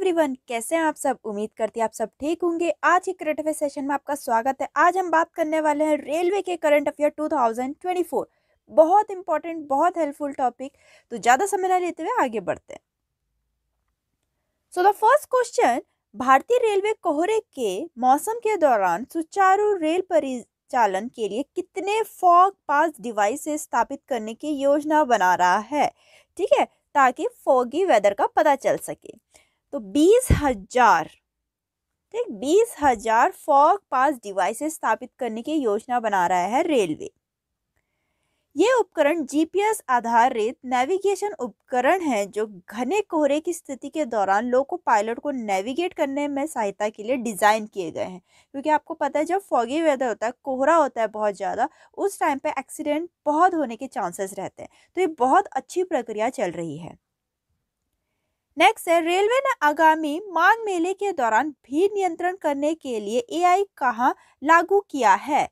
Everyone, कैसे हैं आप सब। उम्मीद करती हैं आप सब ठीक होंगे। आज के करंट अफेयर सेशन में आपका स्वागत है। आज हम बात करने वाले हैं रेलवे के करंट अफेयर 2024। बहुत इंपॉर्टेंट, बहुत हेल्पफुल टॉपिक। तो ज्यादा समय न लेते हुए आगे बढ़ते हैं। सो द फर्स्ट क्वेश्चन, भारतीय रेलवे कोहरे के मौसम के दौरान सुचारू रेल परिचालन के लिए कितने फॉग पास डिवाइसेस स्थापित करने की योजना बना रहा है। ठीक है, ताकि फॉगी वेदर का पता चल सके। तो 20,000, ठीक, 20,000 फॉग पास डिवाइसेस स्थापित करने की योजना बना रहा है रेलवे। ये उपकरण जीपीएस आधारित नेविगेशन उपकरण है जो घने कोहरे की स्थिति के दौरान लोको पायलट को नेविगेट करने में सहायता के लिए डिजाइन किए गए हैं। क्योंकि आपको पता है जब फॉगी वेदर होता है, कोहरा होता है बहुत ज्यादा, उस टाइम पे एक्सीडेंट बहुत होने के चांसेस रहते हैं। तो ये बहुत अच्छी प्रक्रिया चल रही है। नेक्स्ट है, रेलवे ने आगामी माघ मेले के दौरान भीड़ नियंत्रण करने के लिए एआई कहाँ लागू किया है।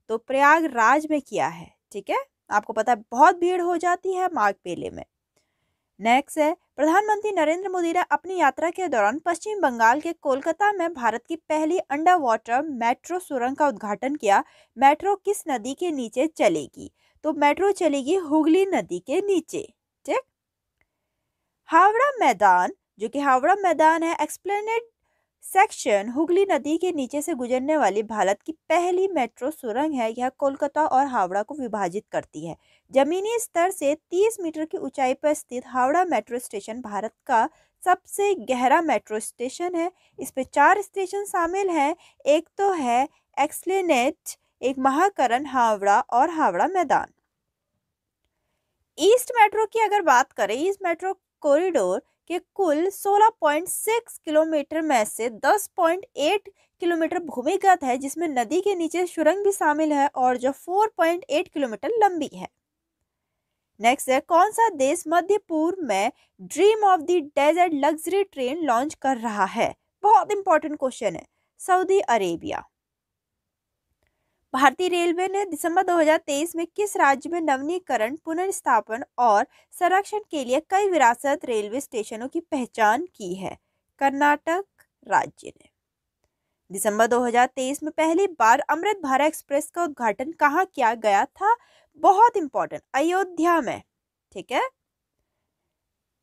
तो प्रयागराज में किया है। ठीक है, आपको पता है बहुत भीड़ हो जाती है माघ मेले में। नेक्स्ट है, प्रधानमंत्री नरेंद्र मोदी ने अपनी यात्रा के दौरान पश्चिम बंगाल के कोलकाता में भारत की पहली अंडर वाटर मेट्रो सुरंग का उद्घाटन किया। मेट्रो किस नदी के नीचे चलेगी। तो मेट्रो चलेगी हुगली नदी के नीचे। ठीक, हावड़ा मैदान, जो कि हावड़ा मैदान है, एक्सप्लेनेड सेक्शन हुगली नदी के नीचे से गुजरने वाली भारत की पहली मेट्रो सुरंग है। यह कोलकाता और हावड़ा को विभाजित करती है। जमीनी स्तर से 30 मीटर की ऊंचाई पर स्थित हावड़ा मेट्रो स्टेशन भारत का सबसे गहरा मेट्रो स्टेशन है। इस पे 4 स्टेशन शामिल हैं। एक तो है एक्सप्लेनेड, एक महाकरण, हावड़ा और हावड़ा मैदान। ईस्ट मेट्रो की अगर बात करें, ईस्ट मेट्रो कॉरिडोर के कुल 16.6 किलोमीटर में से 10.8 किलोमीटर भूमिगत है, जिसमें नदी के नीचे सुरंग भी शामिल है और जो 4.8 किलोमीटर लंबी है। नेक्स्ट है, कौन सा देश मध्य पूर्व में dream of the desert luxury train launch कर रहा है। बहुत इंपॉर्टेंट क्वेश्चन है। Saudi Arabia. भारतीय रेलवे ने दिसंबर 2023 में किस राज्य में नवीनीकरण, पुनर्स्थापन और संरक्षण के लिए कई विरासत रेलवे स्टेशनों की पहचान की है। कर्नाटक राज्य ने। दिसंबर 2023 में पहली बार अमृत भारत एक्सप्रेस का उद्घाटन कहाँ किया गया था। बहुत इंपॉर्टेंट, अयोध्या में। ठीक है,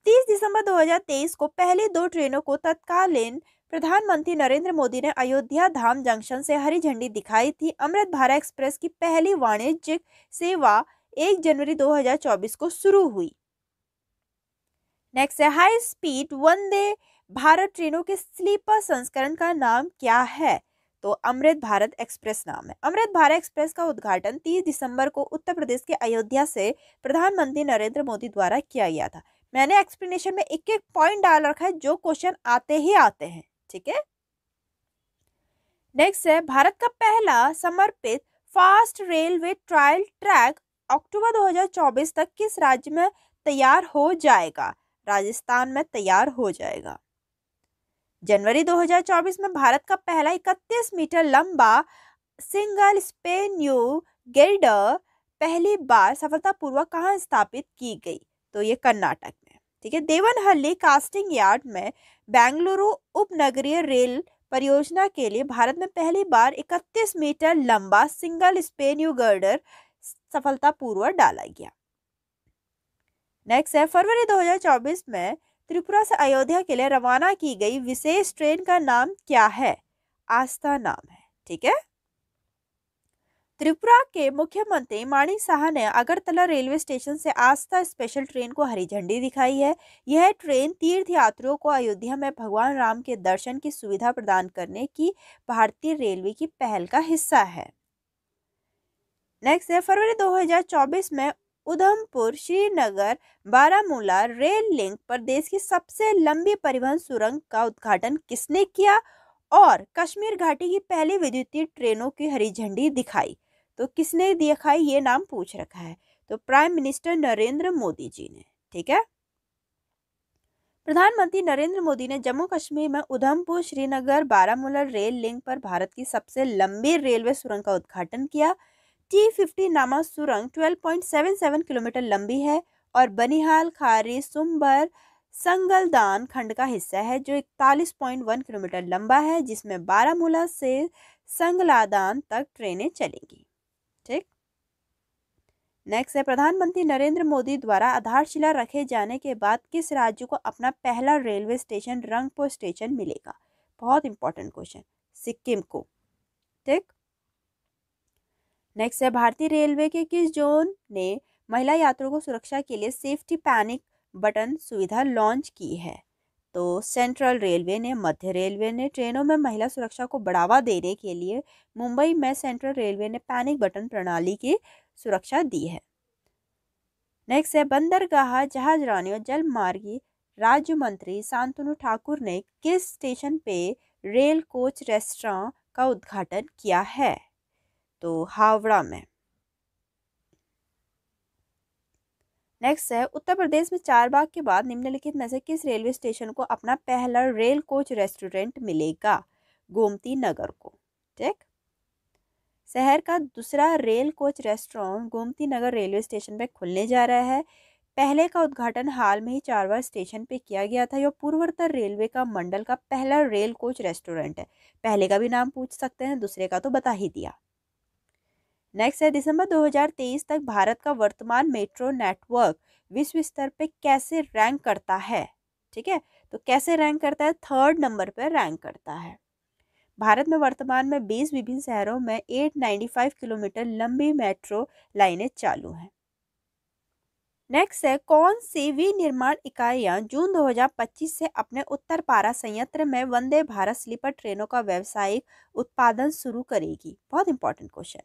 30 दिसंबर 2023 को पहली 2 ट्रेनों को तत्कालीन प्रधानमंत्री नरेंद्र मोदी ने अयोध्या धाम जंक्शन से हरी झंडी दिखाई थी। अमृत भारत एक्सप्रेस की पहली वाणिज्यिक सेवा 1 जनवरी 2024 को शुरू हुई। नेक्स्ट है, हाई स्पीड वंदे भारत ट्रेनों के स्लीपर संस्करण का नाम क्या है। तो अमृत भारत एक्सप्रेस नाम है। अमृत भारत एक्सप्रेस का उद्घाटन 30 दिसंबर को उत्तर प्रदेश के अयोध्या से प्रधानमंत्री नरेंद्र मोदी द्वारा किया गया था। मैंने एक्सप्लेनेशन में एक एक पॉइंट डाल रखा है, जो क्वेश्चन आते ही आते हैं। ठीक है, नेक्स्ट है, भारत का पहला समर्पित फास्ट रेलवे ट्रायल ट्रैक अक्टूबर 2024 तक किस राज्य में तैयार हो जाएगा। राजस्थान में तैयार हो जाएगा। जनवरी 2024 में भारत का पहला 31 मीटर लंबा सिंगल स्पेन यू गिर्डर पहली बार सफलतापूर्वक कहां स्थापित की गई। तो ये कर्नाटक में। ठीक है, देवनहल्ली कास्टिंग यार्ड में बेंगलुरु उपनगरीय रेल परियोजना के लिए भारत में पहली बार 31 मीटर लंबा सिंगल स्पेन यू गर्डर सफलतापूर्वक डाला गया। नेक्स्ट है, फरवरी 2024 में त्रिपुरा से अयोध्या के लिए रवाना की गई विशेष ट्रेन का नाम क्या है। आस्था नाम है। ठीक है, त्रिपुरा के मुख्यमंत्री माणिक साहा ने अगरतला रेलवे स्टेशन से आस्था स्पेशल ट्रेन को हरी झंडी दिखाई है। यह ट्रेन तीर्थ यात्रियों को अयोध्या में भगवान राम के दर्शन की सुविधा प्रदान करने की भारतीय रेलवे की पहल का हिस्सा है। नेक्स्ट है, फरवरी 2024 में उधमपुर श्रीनगर बारामूला रेल लिंक पर देश की सबसे लंबी परिवहन सुरंग का उद्घाटन किसने किया और कश्मीर घाटी की पहली विद्युतीय ट्रेनों की हरी झंडी दिखाई। तो किसने दिखाई, ये नाम पूछ रखा है। तो प्राइम मिनिस्टर नरेंद्र मोदी जी ने। ठीक है, प्रधानमंत्री नरेंद्र मोदी ने जम्मू कश्मीर में उधमपुर श्रीनगर बारामूला रेल लिंक पर भारत की सबसे लंबी रेलवे सुरंग का उद्घाटन किया। T50 नामक सुरंग 12.77 किलोमीटर लंबी है और बनिहाल, खारी, सुंबर, संगलदान खंड का हिस्सा है जो 41.1 किलोमीटर लंबा है, जिसमें बारामूला से संगलादान तक ट्रेनें चलेंगी। ठीक। नेक्स्ट है, प्रधानमंत्री नरेंद्र मोदी द्वारा आधारशिला रखे जाने के बाद किस राज्य को अपना पहला रेलवे स्टेशन रंगपुर स्टेशन मिलेगा? बहुत इंपॉर्टेंट क्वेश्चन। सिक्किम को। ठीक। नेक्स्ट है, भारतीय रेलवे के किस जोन ने महिला यात्रियों को सुरक्षा के लिए सेफ्टी पैनिक बटन सुविधा लॉन्च की है? तो सेंट्रल रेलवे ने, मध्य रेलवे ने ट्रेनों में महिला सुरक्षा को बढ़ावा देने के लिए मुंबई में सेंट्रल रेलवे ने पैनिक बटन प्रणाली की सुरक्षा दी है। नेक्स्ट है, बंदरगाह जहाजरानी और जलमार्गी राज्य मंत्री शांतनु ठाकुर ने किस स्टेशन पे रेल कोच रेस्टोरेंट का उद्घाटन किया है? तो हावड़ा में। नेक्स्ट है, उत्तर प्रदेश में चारबाग के बाद निम्नलिखित में से किस रेलवे स्टेशन को अपना पहला रेल कोच रेस्टोरेंट मिलेगा? गोमती नगर को। ठीक। शहर का दूसरा rail coach restaurant Gomti Nagar railway station पे खुलने जा रहा है। पहले का उद्घाटन हाल में ही चारबाग स्टेशन पे किया गया था। यह पूर्वोत्तर रेलवे का मंडल का पहला रेल कोच रेस्टोरेंट है। पहले का भी नाम पूछ सकते हैं, दूसरे का तो बता ही दिया। नेक्स्ट है, दिसंबर 2023 तक भारत का वर्तमान मेट्रो नेटवर्क विश्व स्तर पे कैसे रैंक करता है? ठीक है, तो कैसे रैंक करता है? 3rd नंबर पर रैंक करता है। भारत में वर्तमान में 20 विभिन्न शहरों में 895 किलोमीटर लंबी मेट्रो लाइनें चालू हैं। नेक्स्ट है, कौन सी विनिर्माण इकाइयां जून 2025 से अपने उत्तरपारा संयंत्र में वंदे भारत स्लीपर ट्रेनों का व्यावसायिक उत्पादन शुरू करेगी? बहुत important question.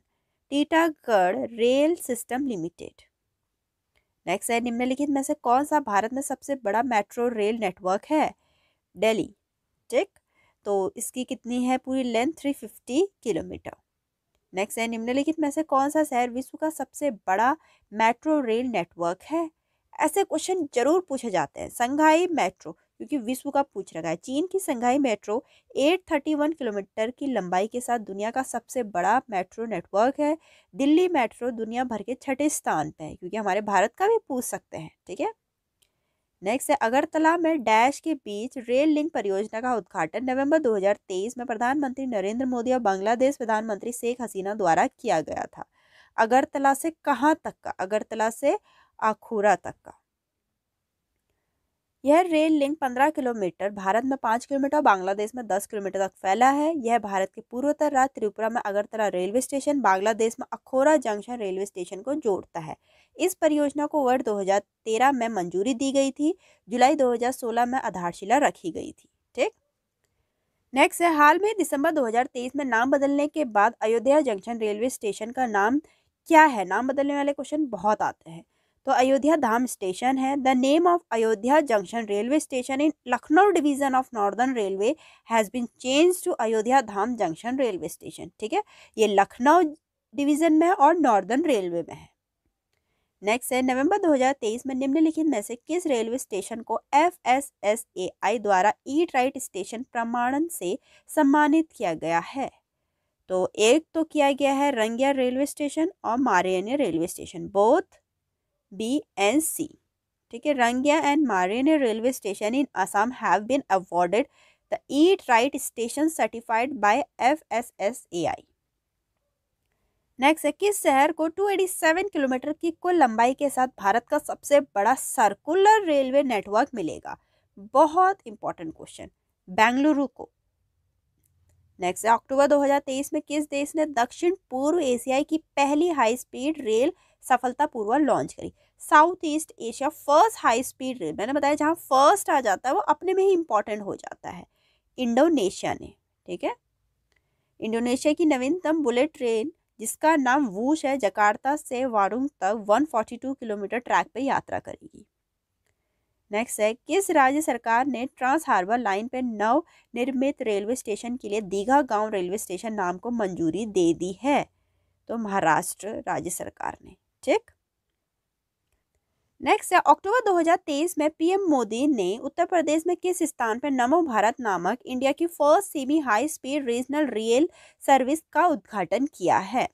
Titagarh rail system limited. Next है, निम्नलिखित में से कौन सा भारत में सबसे बड़ा मेट्रो रेल नेटवर्क है? दिल्ली। ठीक। तो इसकी कितनी है पूरी लेंथ? 350 किलोमीटर। नेक्स्ट है, निम्नलिखित में से कौन सा शहर विश्व का सबसे बड़ा मेट्रो रेल नेटवर्क है? ऐसे क्वेश्चन जरूर पूछे जाते हैं। संघाई मेट्रो, क्योंकि विश्व का पूछ रखा है। चीन की संघाई मेट्रो 831 किलोमीटर की लंबाई के साथ दुनिया का सबसे बड़ा मेट्रो नेटवर्क है। दिल्ली मेट्रो दुनिया भर के 6ठे स्थान पे है, क्योंकि हमारे भारत का भी पूछ सकते हैं। ठीक है। नेक्स्ट है, अगरतला में डैश के बीच रेल लिंक परियोजना का उद्घाटन नवंबर 2023 में प्रधानमंत्री नरेंद्र मोदी और बांग्लादेश प्रधानमंत्री शेख हसीना द्वारा किया गया था। अगरतला से कहाँ तक का? अगरतला से अखूरा तक का। यह रेल लिंक 15 किलोमीटर, भारत में 5 किलोमीटर, बांग्लादेश में 10 किलोमीटर तक फैला है। यह भारत के पूर्वोत्तर राज्य त्रिपुरा में अगरतला रेलवे स्टेशन, बांग्लादेश में अखोरा जंक्शन रेलवे स्टेशन को जोड़ता है। इस परियोजना को वर्ष 2013 में मंजूरी दी गई थी। जुलाई 2016 में आधारशिला रखी गई थी। ठीक। नेक्स्ट है, हाल में दिसंबर 2023 में नाम बदलने के बाद अयोध्या जंक्शन रेलवे स्टेशन का नाम क्या है? नाम बदलने वाले क्वेश्चन बहुत आते हैं। तो अयोध्या धाम स्टेशन है। The name of Ayodhya junction railway station in Lucknow division of northern railway has been change to Ayodhya Dham junction railway station. ठीक है, ये लखनऊ डिवीजन में है और नॉर्दर्न रेलवे में है। नेक्स्ट है, नवंबर 2023 में निम्नलिखित में से किस रेलवे स्टेशन को FSSAI द्वारा ईट राइट स्टेशन प्रमाणन से सम्मानित किया गया है? तो एक तो किया गया है रंगिया रेलवे स्टेशन और Marene railway station, both B and C। ठीक है, Rangiya and Marene railway station in Assam have been awarded the eat right station certified by FSSAI। Next है, किस शहर को 287 किलोमीटर की कुल लंबाई के साथ भारत का सबसे बड़ा सर्कुलर रेलवे नेटवर्क मिलेगा? बहुत इंपॉर्टेंट क्वेश्चन। बेंगलुरु को। नेक्स्ट है, अक्टूबर 2023 में किस देश ने दक्षिण पूर्व एशियाई की पहली हाई स्पीड रेल सफलतापूर्वक लॉन्च करी? South east Asia first high speed rail. मैंने बताया जहां फर्स्ट आ जाता है वो अपने में ही इंपॉर्टेंट हो जाता है। इंडोनेशिया ने। ठीक है, इंडोनेशिया की नवीनतम बुलेट ट्रेन जिसका नाम वूश है, जकार्ता से वारुंग तक 142 किलोमीटर ट्रैक पर यात्रा करेगी। नेक्स्ट है, किस राज्य सरकार ने ट्रांस हार्बर लाइन पर नव निर्मित रेलवे स्टेशन के लिए दीघा गांव रेलवे स्टेशन नाम को मंजूरी दे दी है? तो महाराष्ट्र राज्य सरकार ने। ठीक। नेक्स्ट है, अक्टूबर 2023 में पीएम मोदी ने उत्तर प्रदेश में किस स्थान पर नमो भारत नामक इंडिया की first semi high speed regional rail service का उद्घाटन किया है?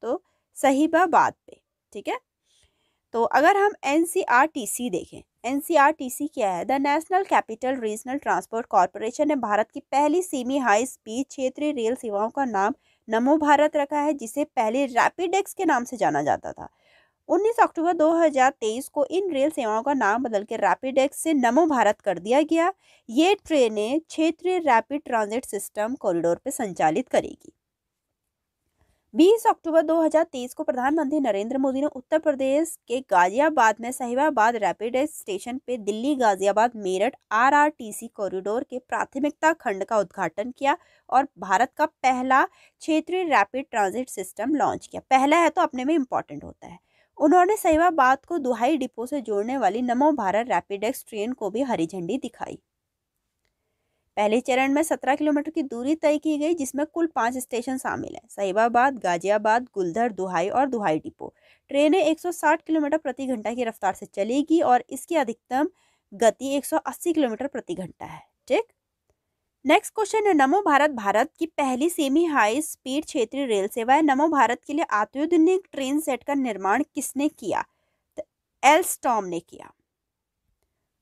तो सहीबाबाद पे। ठीक है, तो अगर हम NCRTC देखें, NCRTC क्या है? The national capital regional transport corporation ने भारत की पहली सेमी हाई स्पीड क्षेत्रीय रेल सेवाओं का नाम नमो भारत रखा है, जिसे पहले रैपिडेक्स के नाम से जाना जाता था। 19 अक्टूबर 2023 को इन रेल सेवाओं का नाम बदल के रैपिडेक्स से नमो भारत कर दिया गया। ये ट्रेनें क्षेत्रीय रैपिड ट्रांजिट सिस्टम कॉरिडोर पर संचालित करेगी। 20 अक्टूबर 2023 को प्रधानमंत्री नरेंद्र मोदी ने उत्तर प्रदेश के गाजियाबाद में साहिबाबाद रैपिडेक्स स्टेशन पे दिल्ली गाजियाबाद मेरठ RRTC कॉरिडोर के प्राथमिकता खंड का उद्घाटन किया और भारत का पहला क्षेत्रीय रैपिड ट्रांजिट सिस्टम लॉन्च किया। पहला है तो अपने में इम्पोर्टेंट होता है। उन्होंने साहिबाबाद को दुहाई डिपो से जोड़ने वाली नमो भारत रैपिडेक्स ट्रेन को भी हरी झंडी दिखाई। पहले चरण में 17 किलोमीटर की दूरी तय की गई, जिसमें कुल 5 स्टेशन शामिल हैं: साहिबाबाद, गाजियाबाद, गुलधर, दुहाई और दुहाई डिपो। ट्रेनें 160 किलोमीटर प्रति घंटा की रफ्तार से चलेगी और इसकी अधिकतम गति 180 किलोमीटर प्रति घंटा है। ठीक, नेक्स्ट क्वेश्चन है, नमो भारत भारत की पहली सेमी हाई स्पीड क्षेत्रीय रेल सेवा है। नमो भारत के लिए अत्याधुनिक ट्रेन सेट का निर्माण किसने किया? तो एल्स्टॉम ने किया।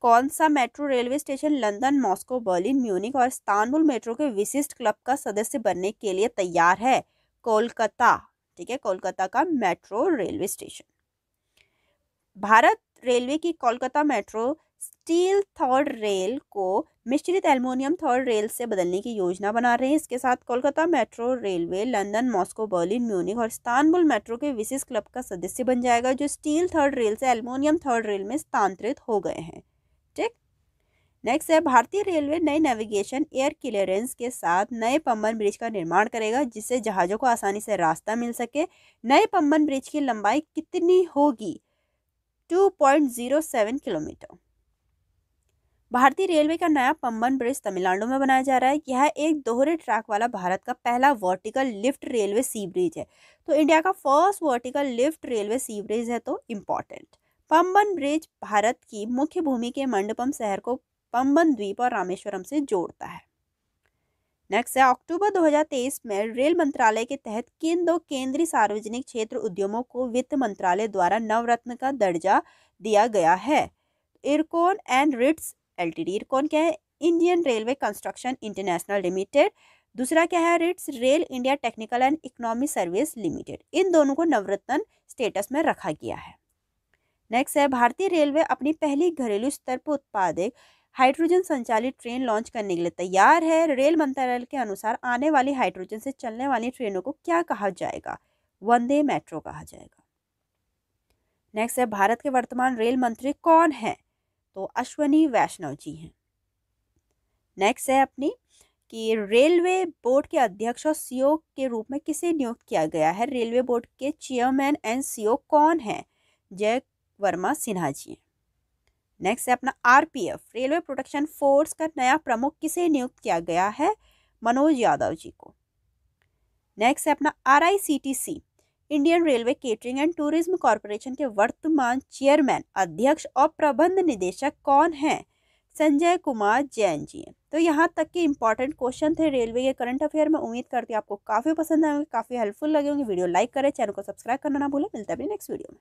कौन सा metro railway station London, Moscow, Berlin, Munich और इस्तांबुल मेट्रो के विशिष्ट क्लब का सदस्य बनने के लिए तैयार है? कोलकाता। ठीक है, कोलकाता का metro railway station. Bharat railway की Kolkata metro steel third rail को मिश्रित एल्युमिनियम थर्ड रेल से बदलने की योजना बना रहे हैं। इसके साथ Kolkata metro railway London, Moscow, Berlin, Munich और इस्तांबुल मेट्रो के विशिष्ट क्लब का सदस्य बन जाएगा, जो स्टील थर्ड रेल से एल्युमिनियम थर्ड रेल में स्थानांतरित हो गए हैं। ठीक, नेक्स्ट है, भारतीय रेलवे नए नेविगेशन एयर क्लियरेंस के साथ नए पंबन ब्रिज का निर्माण करेगा, जिससे जहाजों को आसानी से रास्ता मिल सके। नए पंबन ब्रिज की लंबाई कितनी होगी? 2.07 किलोमीटर। भारतीय रेलवे का नया पंबन ब्रिज तमिलनाडु में बनाया जा रहा है। यह एक दोहरे ट्रैक वाला भारत का पहला वर्टिकल लिफ्ट रेलवे सी ब्रिज है। तो इंडिया का फर्स्ट वर्टिकल लिफ्ट रेलवे सी ब्रिज है, तो इम्पॉर्टेंट। पंबन ब्रिज भारत की मुख्य भूमि के मंडपम शहर को पंबन द्वीप और रामेश्वरम से जोड़ता है। नेक्स्ट है, अक्टूबर 2023 में रेल मंत्रालय के तहत किन 2 केंद्रीय सार्वजनिक क्षेत्र उद्यमों को वित्त मंत्रालय द्वारा नवरत्न का दर्जा दिया गया है? IRCON and RITES LTD। IRCON क्या है? Indian railway construction international limited. दूसरा क्या है? RITES rail India technical and economy service limited. इन दोनों को नवरत्न स्टेटस में रखा गया है। नेक्स्ट है, भारतीय रेलवे अपनी पहली घरेलू स्तर पर उत्पादित हाइड्रोजन संचालित ट्रेन लॉन्च करने के लिए तैयार है। रेल मंत्रालय के अनुसार आने वाली हाइड्रोजन से चलने वाली ट्रेनों को क्या कहा जाएगा? वंदे मेट्रो कहा जाएगा। नेक्स्ट है, भारत के वर्तमान रेल मंत्री कौन है? तो अश्वनी वैष्णव जी हैं। नेक्स्ट है अपनी कि रेलवे बोर्ड के अध्यक्ष और CEO के रूप में किसे नियुक्त किया गया है? रेलवे बोर्ड के चेयरमैन एंड CEO कौन है? जय वर्मा सिन्हा जी। नेक्स्ट है अपना RPF रेलवे प्रोटेक्शन फोर्स का नया प्रमुख किसे नियुक्त किया गया है? मनोज यादव जी को। नेक्स्ट है अपना RICTC Indian railway catering and tourism corporation के वर्तमान चेयरमैन, अध्यक्ष और प्रबंध निदेशक कौन है? संजय कुमार जैन जी हैं। तो यहाँ तक के इंपॉर्टेंट क्वेश्चन थे रेलवे के करंट अफेयर में। उम्मीद करती हूँ आपको काफ़ी पसंद आएंगे, काफ़ी हेल्पफुल लगे होंगे। वीडियो लाइक करें, चैनल को सब्सक्राइब करना ना भूलें। मिलता है अपनी नेक्स्ट वीडियो में।